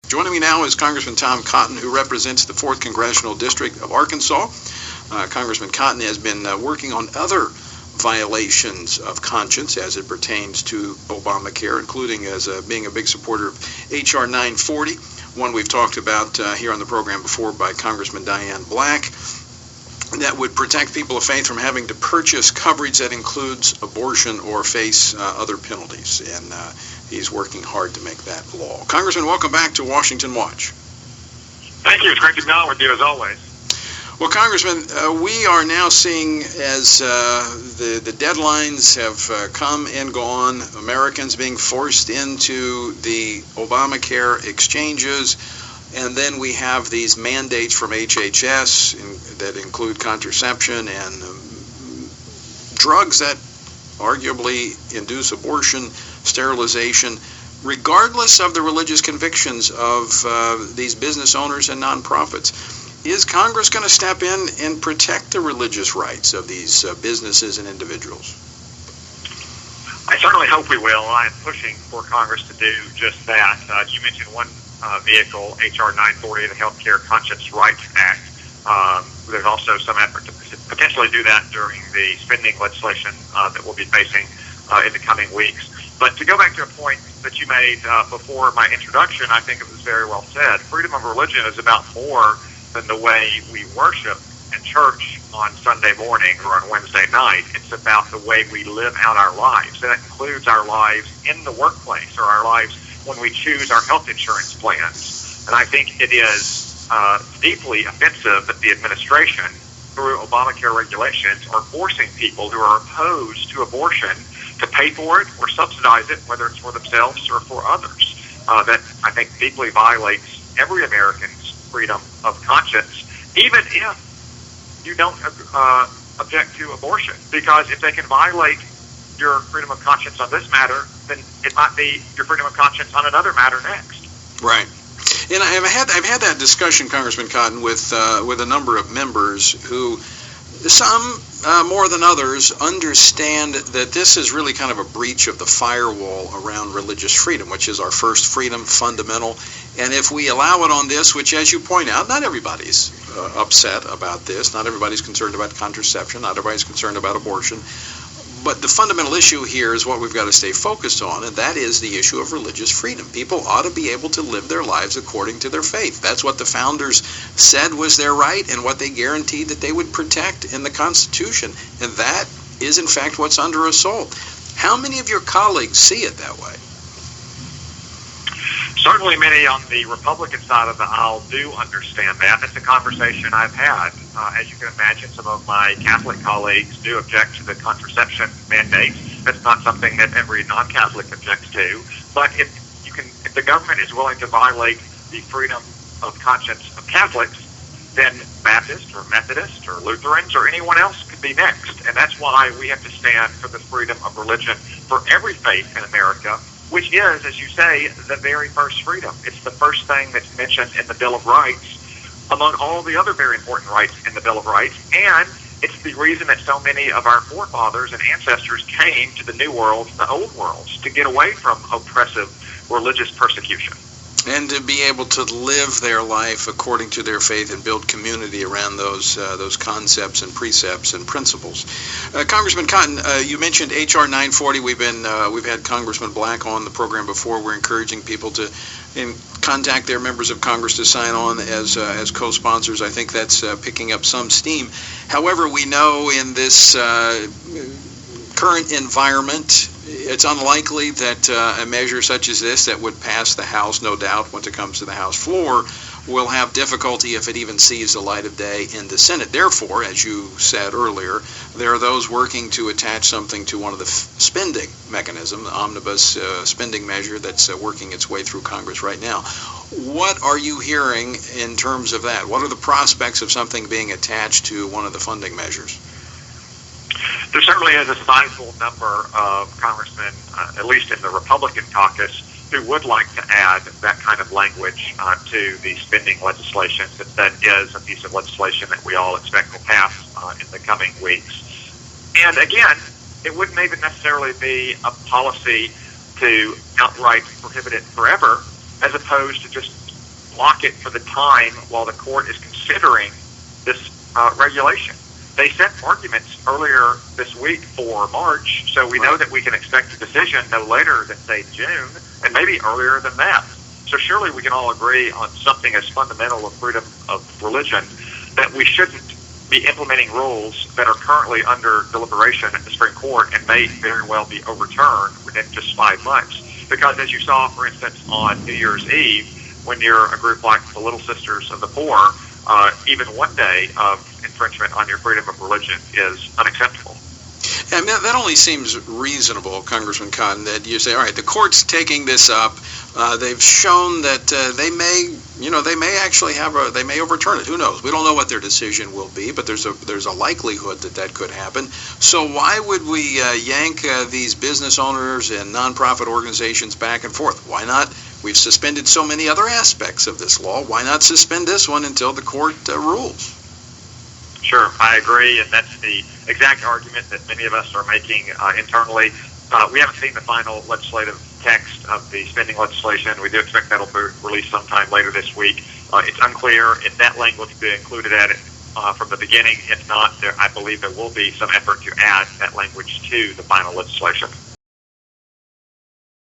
Joining me now is Congressman Tom Cotton, who represents the 4th Congressional District of Arkansas. Congressman Cotton has been working on other violations of conscience as it pertains to Obamacare, including as being a big supporter of H.R. 940, one we've talked about here on the program before by Congressman Diane Black, that would protect people of faith from having to purchase coverage that includes abortion or face other penalties. And he's working hard to make that law. Congressman, welcome back to Washington Watch. Thank you. It's great to be on with you as always. Well, Congressman, we are now seeing as the deadlines have come and gone, Americans being forced into the Obamacare exchanges, and then we have these mandates from HHS that include contraception and drugs that arguably induce abortion, sterilization, regardless of the religious convictions of these business owners and nonprofits. Is Congress going to step in and protect the religious rights of these businesses and individuals? I certainly hope we will. I am pushing for Congress to do just that. You mentioned one vehicle, H.R. 940, the Healthcare Conscience Rights Act. There's also some effort to potentially do that during the spending legislation that we'll be facing in the coming weeks. But to go back to a point that you made before my introduction, I think it was very well said. Freedom of religion is about more than the way we worship in church on Sunday morning or on Wednesday night. It's about the way we live out our lives. That includes our lives in the workplace or our lives when we choose our health insurance plans. And I think it is deeply offensive that the administration, through Obamacare regulations, are forcing people who are opposed to abortion to pay for it or subsidize it, whether it's for themselves or for others. That, I think, deeply violates every American's freedom of conscience, even if you don't object to abortion. Because if they can violate your freedom of conscience on this matter, then it might be your freedom of conscience on another matter next. Right. And I've had that discussion, Congressman Cotton, with a number of members who, some more than others, understand that this is really kind of a breach of the firewall around religious freedom, which is our first freedom, fundamental. And if we allow it on this, which, as you point out, not everybody's upset about this, not everybody's concerned about contraception, not everybody's concerned about abortion, but the fundamental issue here is what we've got to stay focused on, and that is the issue of religious freedom. People ought to be able to live their lives according to their faith. That's what the founders said was their right and what they guaranteed that they would protect in the Constitution. And that is, in fact, what's under assault. How many of your colleagues see it that way? Certainly many on the Republican side of the aisle do understand that. It's a conversation I've had. As you can imagine, some of my Catholic colleagues do object to the contraception mandates. That's not something that every non-Catholic objects to. But if the government is willing to violate the freedom of conscience of Catholics, then Baptists or Methodists or Lutherans or anyone else could be next. And that's why we have to stand for the freedom of religion for every faith in America, which is, as you say, the very first freedom. It's the first thing that's mentioned in the Bill of Rights among all the other very important rights in the Bill of Rights. And it's the reason that so many of our forefathers and ancestors came to the New World, the Old Worlds, to get away from oppressive religious persecution. And to be able to live their life according to their faith and build community around those concepts and precepts and principles. Congressman Cotton, you mentioned H.R. 940. We've had Congressman Black on the program before. We're encouraging people to contact their members of Congress to sign on as co-sponsors. I think that's picking up some steam. However, we know in this current environment, it's unlikely that a measure such as this that would pass the House, no doubt, once it comes to the House floor, will have difficulty if it even sees the light of day in the Senate. Therefore, as you said earlier, there are those working to attach something to one of the spending mechanism, the omnibus spending measure that's working its way through Congress right now. What are you hearing in terms of that? What are the prospects of something being attached to one of the funding measures? There certainly is a sizable number of congressmen, at least in the Republican caucus, who would like to add that kind of language to the spending legislation, since that is a piece of legislation that we all expect will pass in the coming weeks. And again, it wouldn't even necessarily be a policy to outright prohibit it forever, as opposed to just block it for the time while the court is considering this regulation. They set arguments earlier this week for March, so we know that we can expect a decision no later than, say, June, and maybe earlier than that. So surely we can all agree on something as fundamental as freedom of religion, that we shouldn't be implementing rules that are currently under deliberation at the Supreme Court and may very well be overturned within just 5 months. Because as you saw, for instance, on New Year's Eve, when you're a group like the Little Sisters of the Poor, even one day of infringement on your freedom of religion is unacceptable. I mean, that only seems reasonable, Congressman Cotton, that you say, all right, the court's taking this up. They've shown that they may actually they may overturn it. Who knows? We don't know what their decision will be, but there's a likelihood that could happen. So why would we yank these business owners and nonprofit organizations back and forth? Why not? We've suspended so many other aspects of this law. Why not suspend this one until the court rules? Sure, I agree, and that's the exact argument that many of us are making internally. We haven't seen the final legislative text of the spending legislation. We do expect that'll be released sometime later this week. It's unclear if that language will be included at it from the beginning. If not, I believe there will be some effort to add that language to the final legislation.